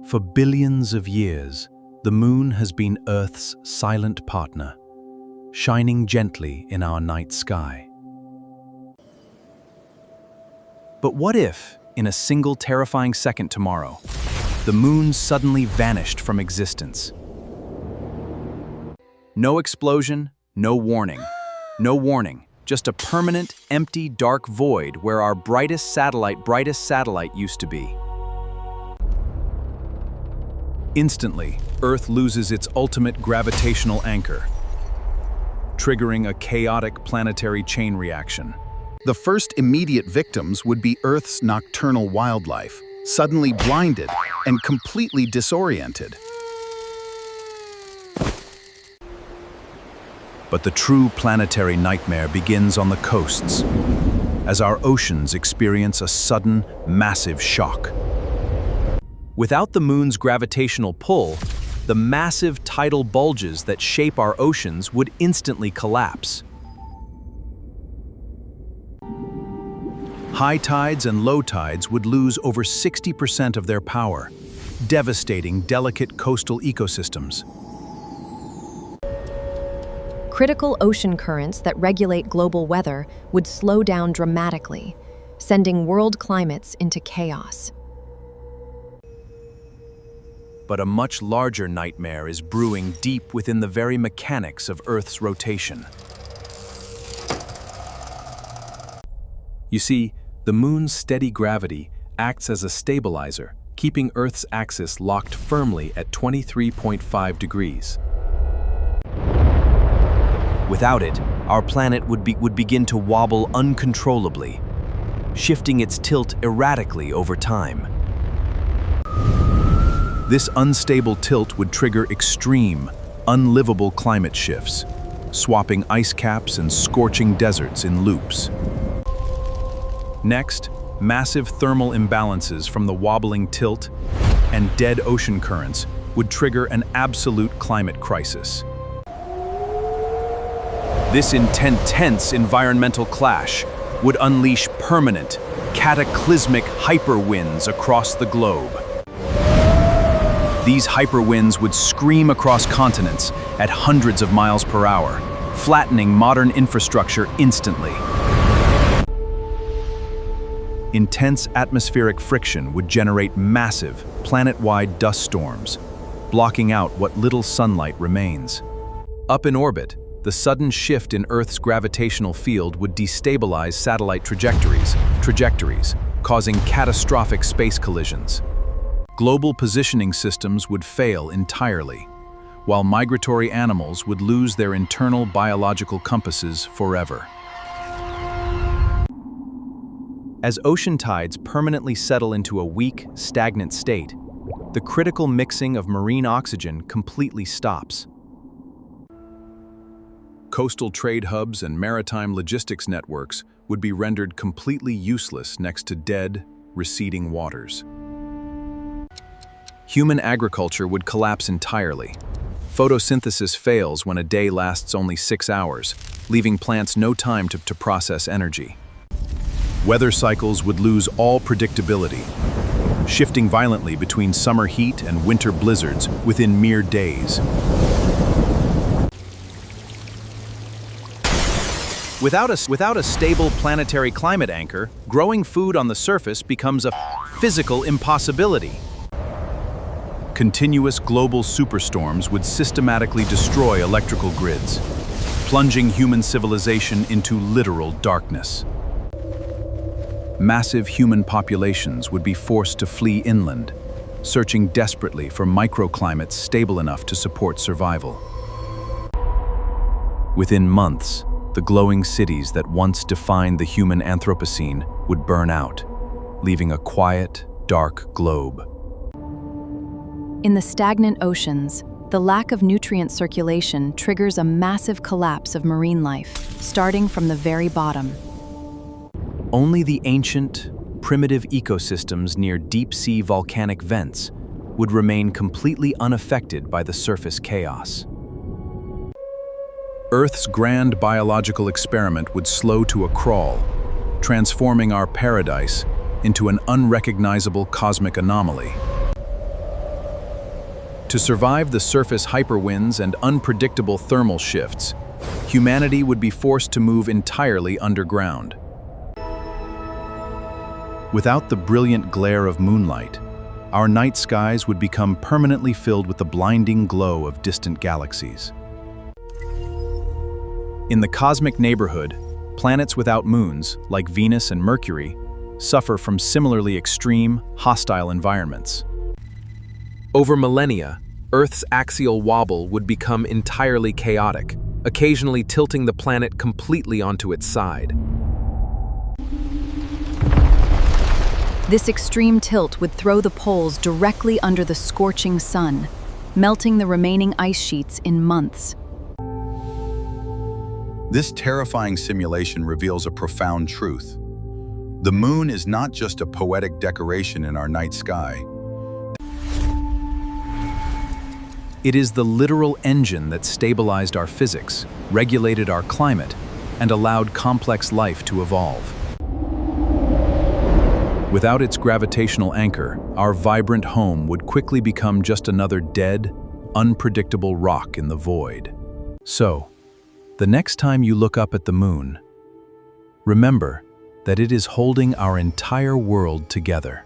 For billions of years, the moon has been Earth's silent partner, shining gently in our night sky. But what if, in a single terrifying second tomorrow, the moon suddenly vanished from existence? No explosion, no warning. No warning, just a permanent, empty, dark void where our brightest satellite used to be. Instantly, Earth loses its ultimate gravitational anchor, triggering a chaotic planetary chain reaction. The first immediate victims would be Earth's nocturnal wildlife, suddenly blinded and completely disoriented. But the true planetary nightmare begins on the coasts, as our oceans experience a sudden, massive shock. Without the moon's gravitational pull, the massive tidal bulges that shape our oceans would instantly collapse. High tides and low tides would lose over 60% of their power, devastating delicate coastal ecosystems. Critical ocean currents that regulate global weather would slow down dramatically, sending world climates into chaos. But a much larger nightmare is brewing deep within the very mechanics of Earth's rotation. You see, the moon's steady gravity acts as a stabilizer, keeping Earth's axis locked firmly at 23.5 degrees. Without it, our planet would begin to wobble uncontrollably, shifting its tilt erratically over time. This unstable tilt would trigger extreme, unlivable climate shifts, swapping ice caps and scorching deserts in loops. Next, massive thermal imbalances from the wobbling tilt and dead ocean currents would trigger an absolute climate crisis. This intense environmental clash would unleash permanent, cataclysmic hyperwinds across the globe. These hyperwinds would scream across continents at hundreds of miles per hour, flattening modern infrastructure instantly. Intense atmospheric friction would generate massive, planet-wide dust storms, blocking out what little sunlight remains. Up in orbit, the sudden shift in Earth's gravitational field would destabilize satellite trajectories, causing catastrophic space collisions. Global positioning systems would fail entirely, while migratory animals would lose their internal biological compasses forever. As ocean tides permanently settle into a weak, stagnant state, the critical mixing of marine oxygen completely stops. Coastal trade hubs and maritime logistics networks would be rendered completely useless next to dead, receding waters. Human agriculture would collapse entirely. Photosynthesis fails when a day lasts only 6 hours, leaving plants no time to process energy. Weather cycles would lose all predictability, shifting violently between summer heat and winter blizzards within mere days. Without a stable planetary climate anchor, growing food on the surface becomes a physical impossibility. Continuous global superstorms would systematically destroy electrical grids, plunging human civilization into literal darkness. Massive human populations would be forced to flee inland, searching desperately for microclimates stable enough to support survival. Within months, the glowing cities that once defined the human Anthropocene would burn out, leaving a quiet, dark globe. In the stagnant oceans, the lack of nutrient circulation triggers a massive collapse of marine life, starting from the very bottom. Only the ancient, primitive ecosystems near deep-sea volcanic vents would remain completely unaffected by the surface chaos. Earth's grand biological experiment would slow to a crawl, transforming our paradise into an unrecognizable cosmic anomaly. To survive the surface hyperwinds and unpredictable thermal shifts, humanity would be forced to move entirely underground. Without the brilliant glare of moonlight, our night skies would become permanently filled with the blinding glow of distant galaxies. In the cosmic neighborhood, planets without moons, like Venus and Mercury, suffer from similarly extreme, hostile environments. Over millennia, Earth's axial wobble would become entirely chaotic, occasionally tilting the planet completely onto its side. This extreme tilt would throw the poles directly under the scorching sun, melting the remaining ice sheets in months. This terrifying simulation reveals a profound truth. The moon is not just a poetic decoration in our night sky. It is the literal engine that stabilized our physics, regulated our climate, and allowed complex life to evolve. Without its gravitational anchor, our vibrant home would quickly become just another dead, unpredictable rock in the void. So, the next time you look up at the moon, remember that it is holding our entire world together.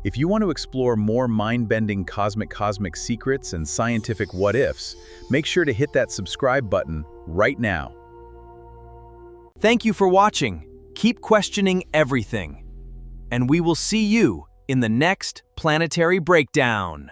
If you want to explore more mind-bending cosmic secrets and scientific what-ifs, make sure to hit that subscribe button right now. Thank you for watching. Keep questioning everything. And we will see you in the next Planetary Breakdown.